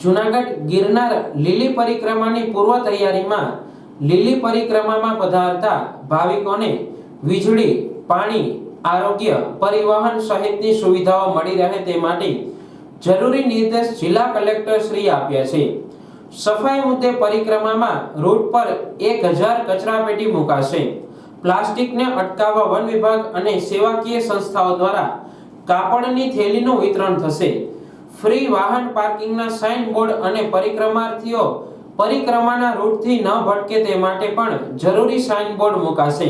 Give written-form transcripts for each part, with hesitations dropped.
જૂનાગઢ ગિરનાર લીલી પરિક્રમાની પૂર્વ તૈયારીમાં લીલી પરિક્રમામાં પધારતા ભાવિકોને વીજળી, પાણી, આરોગ્ય, પરિવહન સહિતની સુવિધાઓ મળી રહે તે માટે જરૂરી નિર્દેશ જિલ્લા કલેક્ટર શ્રી આપ્યા છે। સફાઈ મુદ્દે પરિક્રમામાં રૂટ પર 1000 કચરાપેટી મુકાશે। પ્લાસ્ટિકને અટકાવવા વન વિભાગ અને સેવાકીય સંસ્થાઓ દ્વારા કાપડની થેલીનું વિતરણ થશે। ફ્રી વાહન પાર્કિંગના સાઇન બોર્ડ અને પરિક્રમાર્થીઓ પરિક્રમાના રૂટથી ન ભટકે તે માટે પણ જરૂરી સાઇન બોર્ડ મુકાશે।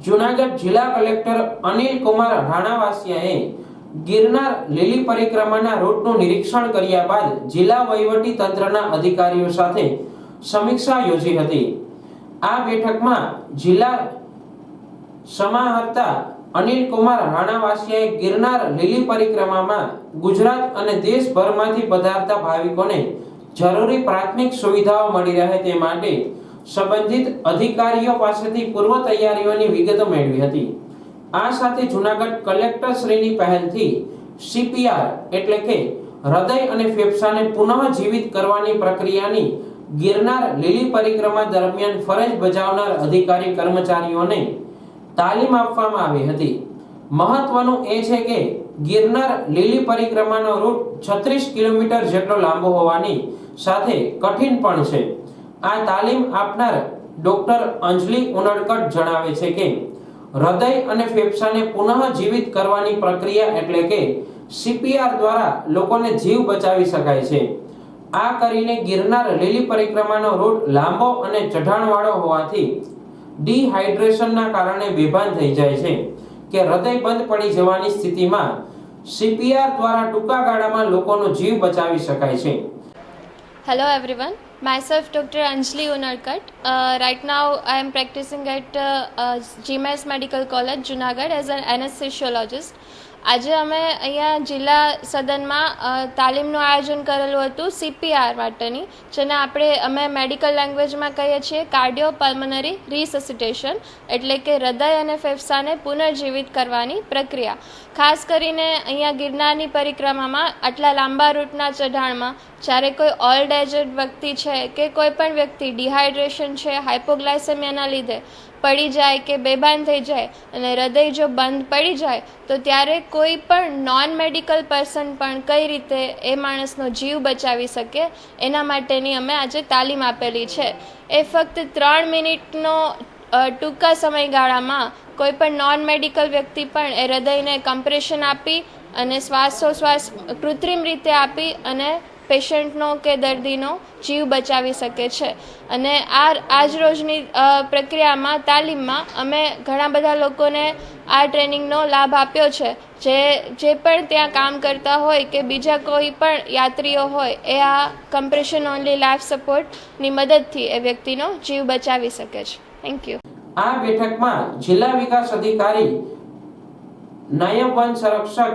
જૂનાગઢ જિલ્લા કલેક્ટર અનિલ કુમાર રાણાવાસિયાએ ગિરનાર લીલી પરિક્રમાના રૂટનું નિરીક્ષણ કર્યા બાદ જિલ્લા વહીવટી તંત્રના અધિકારીઓ સાથે સમીક્ષા યોજી હતી। આ બેઠકમાં જિલ્લા સમાહર્તા અનિલ કુમાર રાણાવાસિયાએ ગિરનાર લીલી પરિક્રમામાં ગુજરાત અને દેશભરમાંથી પધારતા ભાવિકોને જરૂરી પ્રાથમિક સુવિધાઓ મળી રહે તે માટે સંબંધિત અધિકારીઓ પાસેથી પૂર્વ તૈયારીઓની વિગતો મેળવી હતી। આ સાથે જૂનાગઢ કલેક્ટર શ્રીની પહેલથી સીપીઆર એટલે કે હૃદય અને ફેફસાને પુનઃજીવિત કરવાની પ્રક્રિયાની ગિરનાર લીલી પરિક્રમા દરમિયાન ફરજ બજાવનાર અધિકારી કર્મચારીઓને તાલીમ આપવામાં આવી હતી। મહત્વનું એ છે કે ગિરનાર લીલી પરિક્રમાનો રૂટ 36 કિલોમીટર જેટલો લાંબો હોવાની સાથે કઠિન પણ છે। આ તાલીમ આપનાર ડોક્ટર અંજલિ ઉનડકટ જણાવે છે કે હૃદય અને ફેફસાને પુનઃજીવિત કરવાની પ્રક્રિયા એટલે કે સીપીઆર દ્વારા લોકોને જીવ બચાવી શકાય છે। આ કરીને ગિરનાર લીલી પરિક્રમાનો રૂટ લાંબો અને ચઢાણવાળો હોવાથી ડિહાઇડ્રેશનના કારણે બેભાન થઈ જાય છે કે હૃદય બંધ પડી જવાની સ્થિતિમાં સીપીઆર દ્વારા ટૂંકા ગાળામાં લોકોનો જીવ બચાવી શકાય છે। Hello everyone, myself Dr. Anjali Unadkat. Right now I am practicing at GMS Medical College, Junagadh as an anesthesiologist. આજે અમે અહીંયા જિલ્લા સદનમાં તાલીમનું આયોજન કરેલું હતું સીપીઆર માટેની, જેને અમે મેડિકલ લેંગ્વેજમાં કહીએ છીએ કાર્ડિયો પલ્મનરી રિસસિટેશન, એટલે કે હૃદય અને ફેફસાને પુનર્જીવિત કરવાની પ્રક્રિયા। ખાસ કરીને અહીંયા ગિરનારની પરિક્રમામાં આટલા લાંબા રૂટના ચઢાણમાં જ્યારે કોઈ ઓલ્ડ એજડ વ્યક્તિ છે કે કોઈ પણ વ્યક્તિ ડિહાઇડ્રેશન છે, હાઇપોગ્લાયસેમિયાના લીધે પડી જાય કે બેભાન થઈ જાય અને હૃદય જો બંધ પડી જાય તો ત્યારે કોઈ પણ નોન મેડિકલ પર્સન પણ કઈ રીતે એ માણસનો જીવ બચાવી શકે એના માટેની અમે આજે તાલીમ આપેલી છે। એ ફક્ત 3 મિનિટનો ટૂંકા સમયગાળામાં કોઈ પણ નોન મેડિકલ વ્યક્તિ પણ એ હૃદયને કમ્પ્રેશન આપી અને શ્વાસોશ્વાસ કૃત્રિમ રીતે આપી અને પેશન્ટનો કે દર્દીનો જીવ બચાવી શકે છે। અને આજ રોજની પ્રક્રિયામાં તાલીમમાં અમે ઘણા બધા લોકોને આ ટ્રેનિંગનો લાભ આપ્યો છે, જે પણ ત્યાં કામ કરતા હોય કે બીજા કોઈ પણ યાત્રીઓ હોય એ આ કમ્પ્રેશન ઓનલી લાઈફ સપોર્ટની મદદથી એ વ્યક્તિનો જીવ બચાવી શકે છે। Thank you. આ બેઠકમાં જિલ્લા વિકાસ અધિકારી, નાયબ વન સંરક્ષક,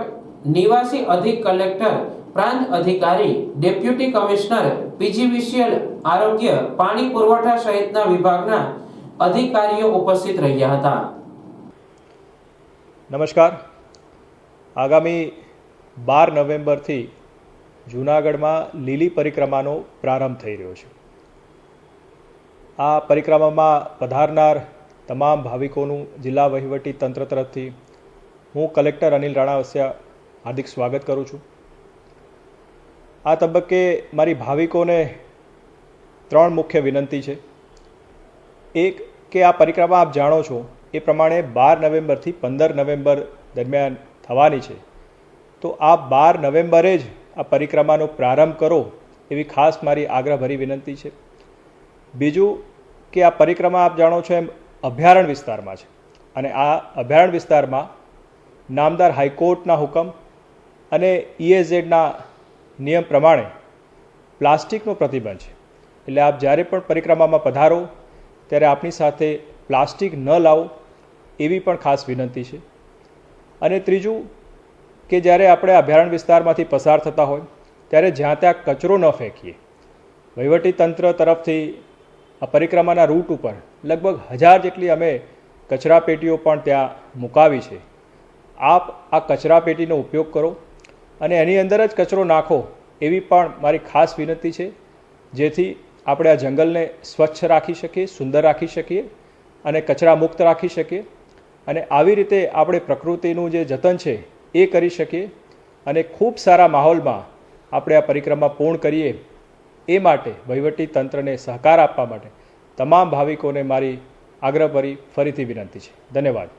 નિવાસી અધિક કલેક્ટર, પ્રાંત અધિકારી, ડેપ્યુટી કમિશનર, પીજીવીસીએલ, આરોગ્ય, પાણી પુરવઠા સહિતના વિભાગના અધિકારીઓ ઉપસ્થિત રહ્યા હતા। નમસ્કાર। આગામી 12 નવેમ્બરથી જૂનાગઢમાં લીલી પરિક્રમાનો પ્રારંભ થઈ રહ્યો છે। આ પરિક્રમામાં પધારનાર તમામ ભાવિકોનું જિલ્લા વહીવટી તંત્ર તરફથી હું કલેક્ટર અનિલ રાણાવાસિયા હાર્દિક સ્વાગત કરું છું। આ તબક્કે મારી ભાવિકોને 3 મુખ્ય વિનંતી છે। એક કે આ પરિક્રમા આપ જાણો છો એ પ્રમાણે 12 નવેમ્બરથી 15 નવેમ્બર દરમિયાન થવાની છે, તો આ 12 નવેમ્બરે જ આ પરિક્રમાનો પ્રારંભ કરો એવી ખાસ મારી આગ્રહભરી વિનંતી છે। બીજું કે આ પરિક્રમા આપ જાણો છો એમ અભયારણ્ય વિસ્તારમાં છે અને આ અભયારણ્ય વિસ્તારમાં નામદાર હાઈકોર્ટના હુકમ અને EAZના નિયમ પ્રમાણે પ્લાસ્ટિકનો પ્રતિબંધ છે, એટલે આપ જ્યારે પણ પરિક્રમામાં પધારો ત્યારે આપની સાથે પ્લાસ્ટિક ન લાવો એવી પણ ખાસ વિનંતી છે। અને ત્રીજું કે જ્યારે આપણે અભયારણ્ય વિસ્તારમાંથી પસાર થતા હોય ત્યારે જ્યાં ત્યાં કચરો ન ફેંકીએ। વહીવટીતંત્ર તરફથી આ પરિક્રમાના રૂટ ઉપર લગભગ 1000 જેટલી અમે કચરાપેટીઓ પણ ત્યાં મુકાવી છે। આપ આ કચરાપેટીનો ઉપયોગ કરો અને એની અંદર જ કચરો નાખો એવી પણ મારી ખાસ વિનંતી છે, જેથી આપણે આ જંગલને સ્વચ્છ રાખી શકીએ, સુંદર રાખી શકીએ અને કચરા મુક્ત રાખી શકીએ અને આવી રીતે આપણે પ્રકૃતિનું જે જતન છે એ કરી શકીએ અને ખૂબ સારા માહોલમાં આપણે આ પરિક્રમા પૂર્ણ કરીએ એ માટે વહીવટી તંત્રને સહકાર આપવા માટે તમામ ભાવિકોને મારી આગ્રહભરી ફરીથી વિનંતી છે. ધન્યવાદ.